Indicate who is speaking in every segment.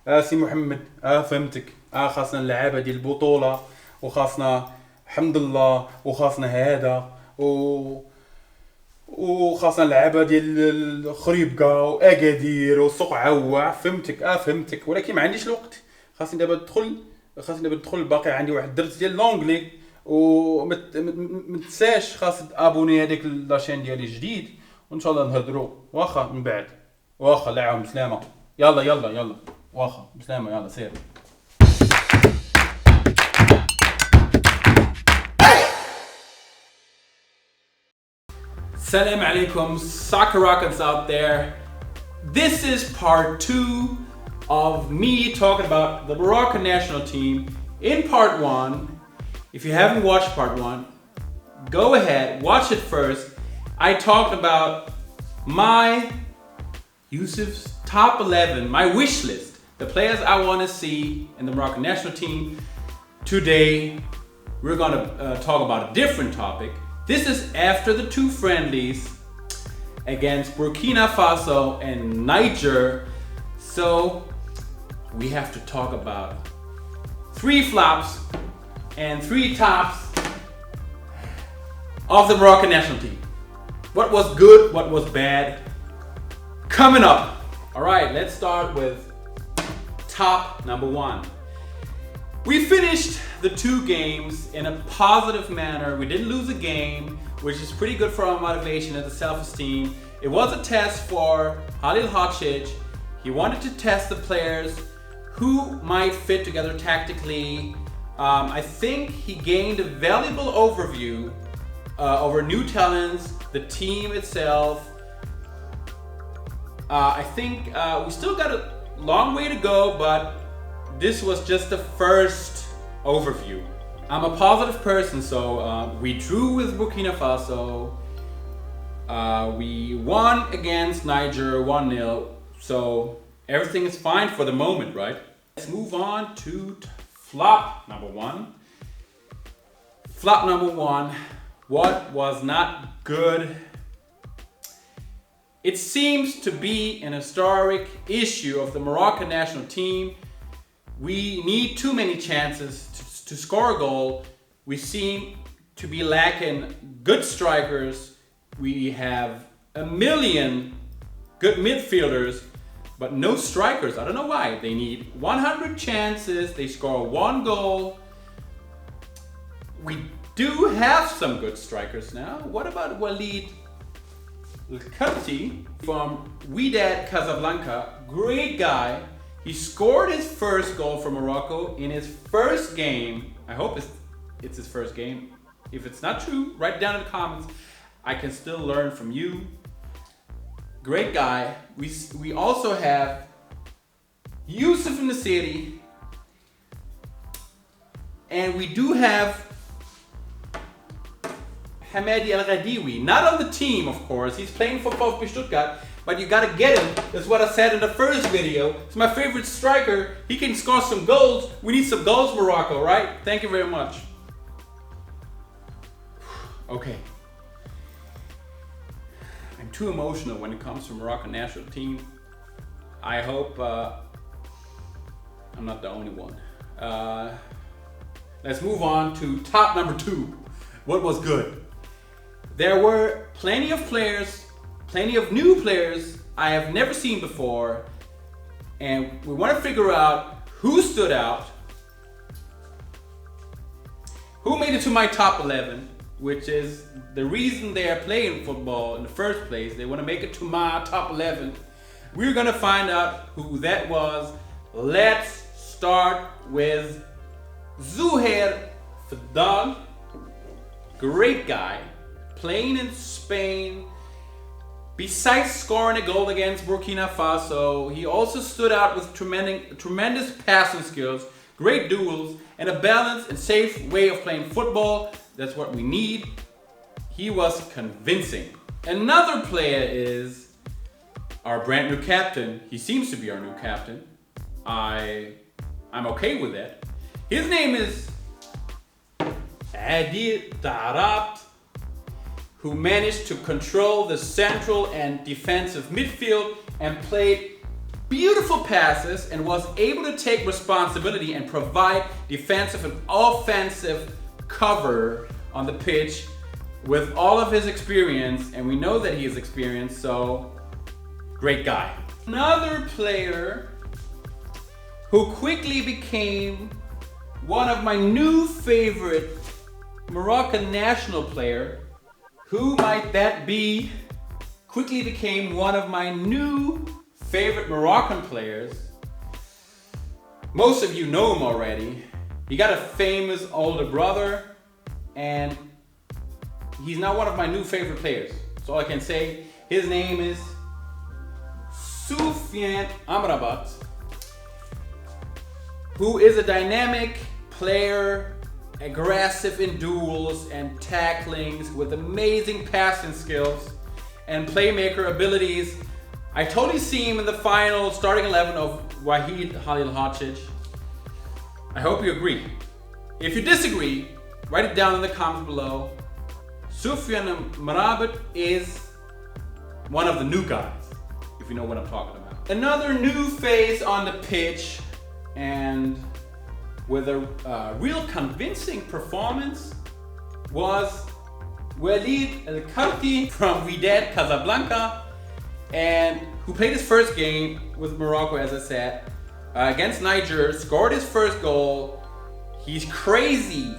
Speaker 1: سي محمد فهمتك. خاصنا اللعابه ديال البطوله، وخاصنا الحمد لله، وخاصنا هذا وخاصنا اللعابه ديال الخريبكه واكادير وسوق عواع. فهمتك ولكن ما عنديش الوقت. خاصني دابا ندخل باقي عندي واحد الدرس ديال لونجلي. وما تنساش خاص ابوني هذيك لاشين ديالي جديد، وان شاء الله نهضروا واخا من بعد. واخا لا عاود بسلامه. يلا واخا بسلامه. يلا سير. Salam alaikum, soccer rockets out there. This is part 2 of me talking about the Moroccan national team. In part 1, if you haven't watched part 1, go ahead, watch it first. I talked about my Youssef's top 11, my wish list, the players I want to see in the Moroccan national team. Today, we're going to talk about a different topic. This is after the 2 friendlies against Burkina Faso and Niger. So we have to talk about 3 flops and 3 tops of the Moroccan national team. What was good, what was bad, coming up. All right, let's start with top number 1. We finished the 2 games in a positive manner. We didn't lose a game, which is pretty good for our motivation and the self-esteem. It was a test for Halilhodzic. He wanted to test the players who might fit together tactically. I think he gained a valuable overview over new talents, the team itself. I think we still got a long way to go, but this was just the first overview. I'm a positive person, so we drew with Burkina Faso. We won against Niger 1-0, so everything is fine for the moment, right? Let's move on to flop number 1. Flop number 1, what was not good? It seems to be an historic issue of the Moroccan national team. We need too many chances to score a goal. We seem to be lacking good strikers. We have a million good midfielders, but no strikers. I don't know why. They need 100 chances. They score 1 goal. We do have some good strikers now. What about Vahid Halilhodzic from Wydad Casablanca? Great guy. He scored his first goal for Morocco in his first game. I hope it's his first game. If it's not true, write it down in the comments. I can still learn from you. Great guy. We also have Youssef in the city. And we do have Hamadi El-Ghadiwi. Not on the team, of course. He's playing for VfB Stuttgart. But you gotta get him. That's what I said in the first video. He's my favorite striker. He can score some goals. We need some goals, Morocco, right? Thank you very much. Okay. I'm too emotional when it comes to Moroccan national team. I hope I'm not the only one. Let's move on to top number 2. What was good? There were plenty of players, plenty of new players I have never seen before, and we want to figure out who stood out, who made it to my top 11, which is the reason they are playing football in the first place. They want to make it to my top 11. We're going to find out who that was. Let's start with Zuhair Fadal. Great guy, playing in Spain. Besides scoring a goal against Burkina Faso, he also stood out with tremendous passing skills, great duels, and a balanced and safe way of playing football. That's what we need. He was convincing. Another player is our brand new captain. He seems to be our new captain. I'm okay with that. His name is Adil Darabt, who managed to control the central and defensive midfield and played beautiful passes and was able to take responsibility and provide defensive and offensive cover on the pitch with all of his experience, and we know that he is experienced, so great guy. Another player who quickly became one of my new favorite Moroccan national player. Who might that be? Quickly became one of my new favorite Moroccan players. Most of you know him already. He got a famous older brother, and he's now one of my new favorite players. That's all I can say. His name is Soufiane Amrabat, who is a dynamic player, aggressive in duels and tacklings with amazing passing skills and playmaker abilities. I totally see him in the final starting 11 of Vahid Halilhodzic. I hope you agree. If you disagree, write it down in the comments below. Soufiane Amrabat is one of the new guys, if you know what I'm talking about. Another new face on the pitch, and with a real convincing performance, was Vahid Halilhodzic from Wydad Casablanca, and who played his first game with Morocco, as I said, against Niger, scored his first goal. He's crazy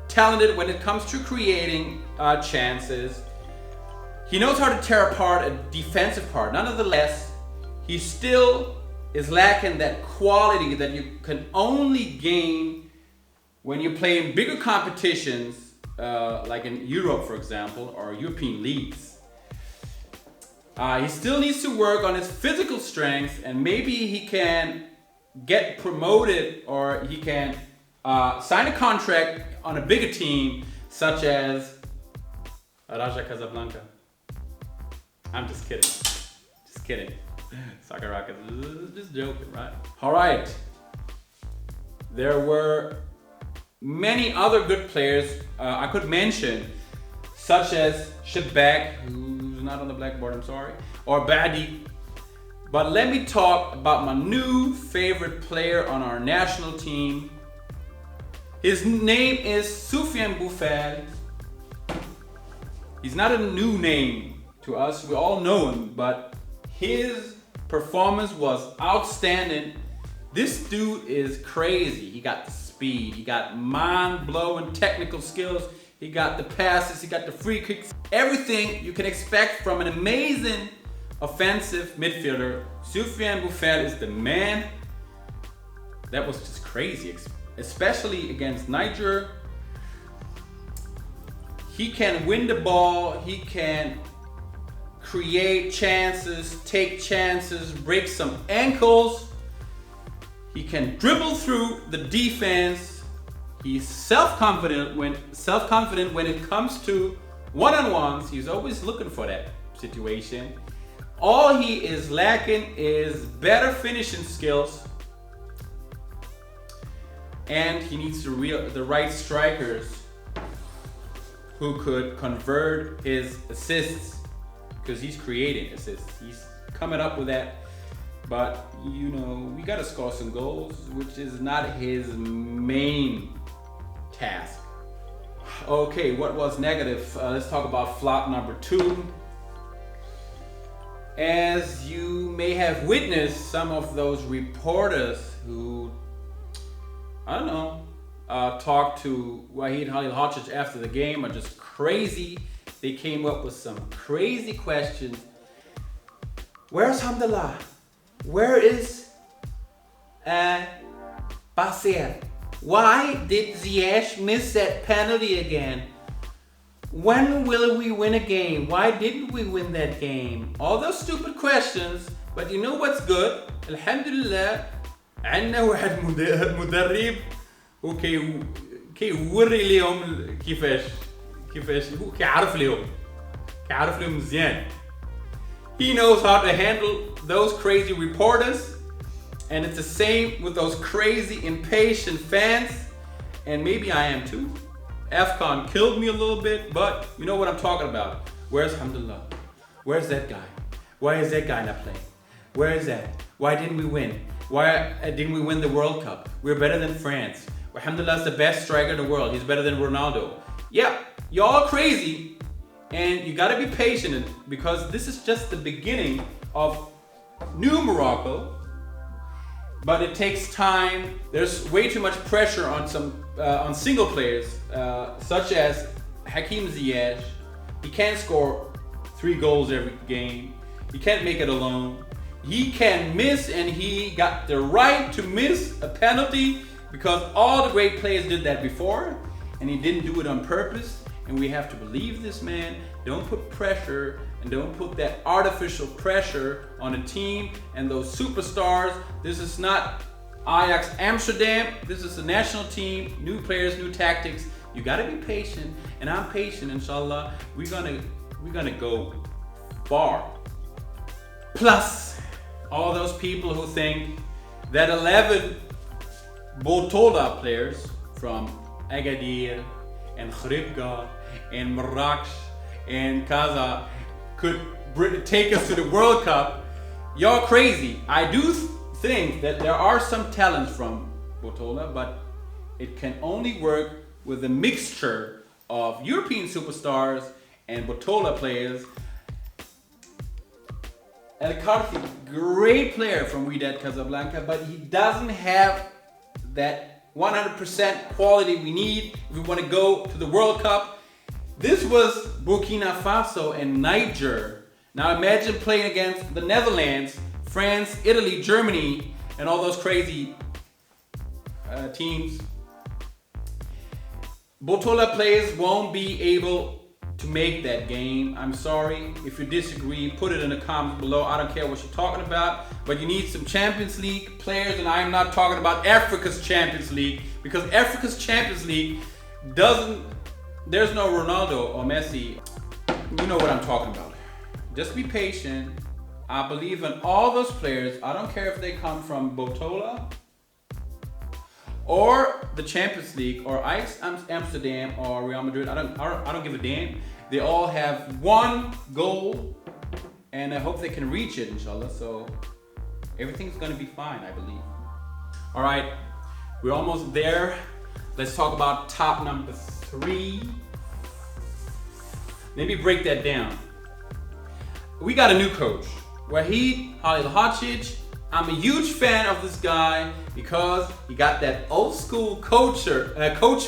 Speaker 1: talented when it comes to creating chances. He knows how to tear apart a defensive part. Nonetheless, he still is lacking that quality that you can only gain when you play in bigger competitions, like in Europe, for example, or European leagues. He still needs to work on his physical strength, and maybe he can get promoted, or he can sign a contract on a bigger team, such as Raja Casablanca. I'm just kidding. Just kidding. Soccer Rockets, just joking, right? All right. There were many other good players I could mention, such as Shabak, who's not on the blackboard, I'm sorry, or Badi. But let me talk about my new favorite player on our national team. His name is Soufiane Boufal. He's not a new name to us, we all know him, but his performance was outstanding. This dude is crazy. He got the speed, he got mind-blowing technical skills, he got the passes, he got the free kicks. Everything you can expect from an amazing offensive midfielder. Soufiane Boufal is the man. That was just crazy, especially against Niger. He can win the ball, he can create chances, take chances, break some ankles. He can dribble through the defense. He's self-confident when it comes to one-on-ones. He's always looking for that situation. All he is lacking is better finishing skills, and he needs the right strikers who could convert his assists, because he's creating assists. He's coming up with that, but you know, we gotta score some goals, which is not his main task. Okay, what was negative? Let's talk about flop number 2. As you may have witnessed, some of those reporters who, I don't know, talked to Vahid Halilhodzic after the game are just crazy. They came up with some crazy questions. Where's Hamdallah? Where is Basir? Why did Ziyech miss that penalty again? When will we win a game? Why didn't we win that game? All those stupid questions, but you know what's good? Alhamdulillah, عندنا واحد مدرب وكيوري ليهم كيفاش هو كيعرف ليهم مزيان. He knows how to handle those crazy reporters, and it's the same with those crazy impatient fans, and maybe I am too. AFCON killed me a little bit, but you know what I'm talking about. Where's Alhamdulillah? Where's that guy? Why is that guy not playing? Where is that? Why didn't we win? Why didn't we win the World Cup? We're better than France. Alhamdulillah is the best striker in the world. He's better than Ronaldo. Yeah, y'all crazy, and you gotta be patient because this is just the beginning of new Morocco. But it takes time. There's way too much pressure on on single players, such as Hakim Ziyech. He can't score 3 goals every game. He can't make it alone. He can miss, and he got the right to miss a penalty because all the great players did that before, and he didn't do it on purpose. And we have to believe this man. Don't put pressure and don't put that artificial pressure on a team and those superstars. This is not Ajax Amsterdam. This is a national team, new players, new tactics. You gotta be patient, and I'm patient, inshallah. We're gonna go far. Plus, all those people who think that 11 Botola players from Agadir and Khribga and Marrakech and Kaza could take us to the World Cup, y'all crazy. I do think that there are some talents from Botola, but it can only work with a mixture of European superstars and Botola players. El Karfi, great player from Wydad Casablanca, but he doesn't have that 100% quality we need if we want to go to the World Cup. This was Burkina Faso and Niger. Now imagine playing against the Netherlands, France, Italy, Germany, and all those crazy teams. Botola players won't be able to make that game. I'm sorry. If you disagree, put it in the comments below. I don't care what you're talking about, but you need some Champions League players, and I'm not talking about Africa's Champions League, because Africa's Champions League there's no Ronaldo or Messi. You know what I'm talking about. Just be patient. I believe in all those players. I don't care if they come from Botola or the Champions League or Ajax Amsterdam or Real Madrid. I don't give a damn. They all have one goal, and I hope they can reach it, inshallah. So everything's gonna be fine, I believe. All right, we're almost there. Let's talk about top number 3. Let me break that down. We got a new coach, Vahid Halilhodzic. I'm a huge fan of this guy because he got that old school coach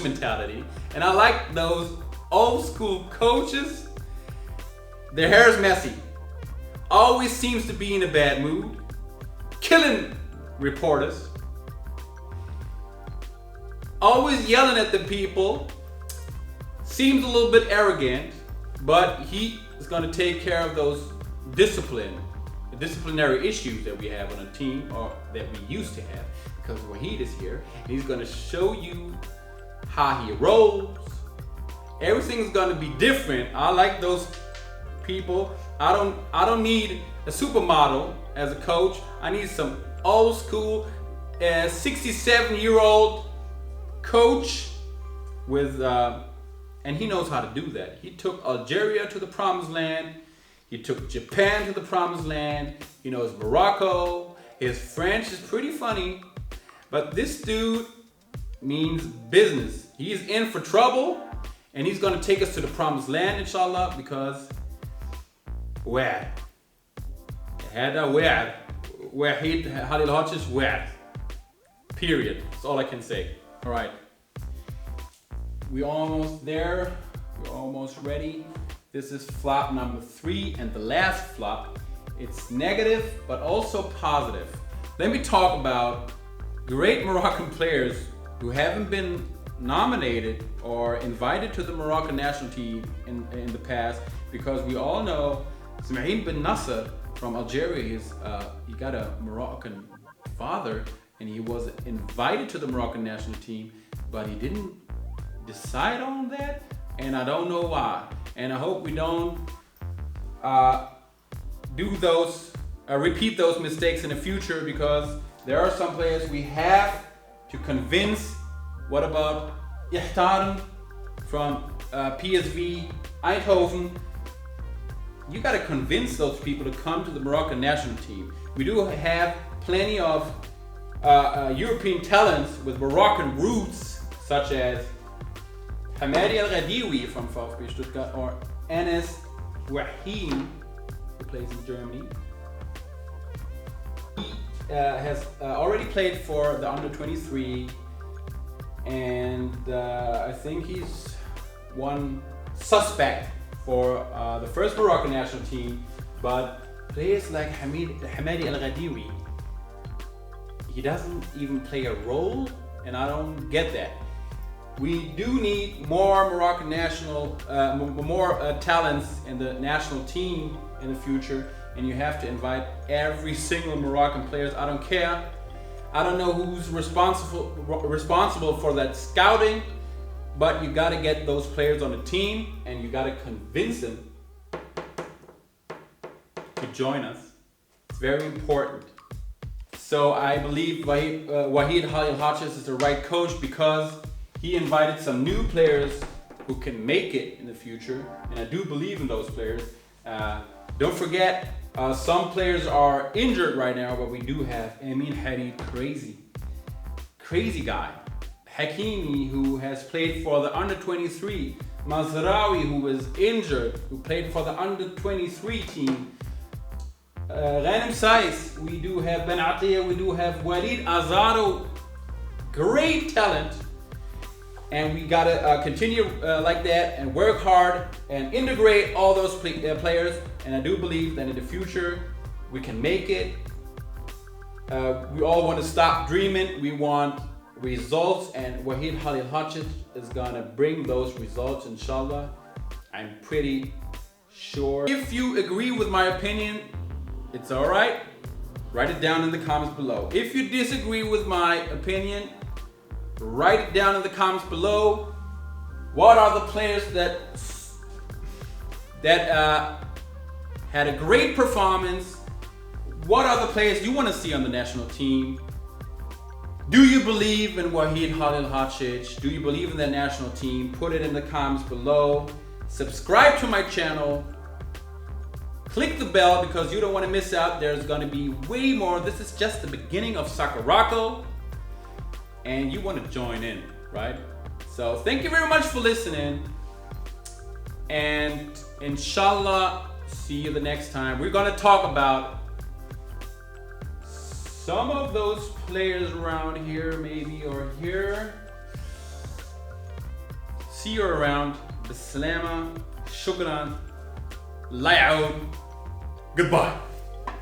Speaker 1: mentality, and I like those old school coaches. Their hair is messy, always seems to be in a bad mood, killing reporters, always yelling at the people, seems a little bit arrogant, but he is going to take care of those disciplinary issues that we have on a team, or that we used to have, because Vahid is here and he's going to show you how he rolls. Everything's going to be different. I like those people. I don't need a supermodel as a coach. I need some old school 67-year-old coach with and he knows how to do that. He took Algeria to the promised land. He took Japan to the promised land. He knows Morocco. His French is pretty funny, but this dude means business. He's in for trouble, and he's gonna take us to the promised land, inshallah, because Wahid Halilhodzic wad. Period. That's all I can say. All right. We're almost there. We're almost ready. This is flop number 3 and the last flop. It's negative, but also positive. Let me talk about great Moroccan players who haven't been nominated or invited to the Moroccan national team in the past, because we all know Ismail bin Nasser from Algeria, he got a Moroccan father, and he was invited to the Moroccan national team, but he didn't decide on that, and I don't know why. And I hope we don't repeat those mistakes in the future, because there are some players we have to convince. What about Ihtarm from PSV Eindhoven? You got to convince those people to come to the Moroccan national team. We do have plenty of European talents with Moroccan roots, such as Hamadi El-Ghadiwi from VfB Stuttgart or Enes Wahim, who plays in Germany. He has already played for the under 23, and I think he's one suspect for the first Moroccan national team. But players like Hamadi El-Ghadiwi, he doesn't even play a role, and I don't get that. We do need more Moroccan national, more talents in the national team in the future, and you have to invite every single Moroccan players. I don't care. I don't know who's responsible for that scouting, but you got to get those players on the team, and you got to convince them to join us. It's very important. So I believe Vahid Halilhodzic is the right coach because he invited some new players who can make it in the future, and I do believe in those players. Don't forget, some players are injured right now, but we do have Amin Harid, crazy guy. Hakimi, who has played for the under 23. Mazraoui, who was injured, who played for the under 23 team. Ghanem Saiz, we do have Ben Atiyah, we do have Walid Azaro, great talent. And we gotta continue like that and work hard and integrate all those players. And I do believe that in the future we can make it. We all want to stop dreaming. We want results, and Vahid Halilhodzic is gonna bring those results, inshallah. I'm pretty sure. If you agree with my opinion, it's all right. Write it down in the comments below. If you disagree with my opinion, write it down in the comments below. What are the players that had a great performance? What are the players you want to see on the national team? Do you believe in Vahid Halilhodzic? Do you believe in the national team? Put it in the comments below. Subscribe to my channel. Click the bell because you don't want to miss out. There's going to be way more. This is just the beginning of Morocco, and you want to join in, right? So thank you very much for listening, and inshallah, see you the next time. We're going to talk about some of those players around here, maybe, or here. See you around. Bislama, shukran, layout. Goodbye.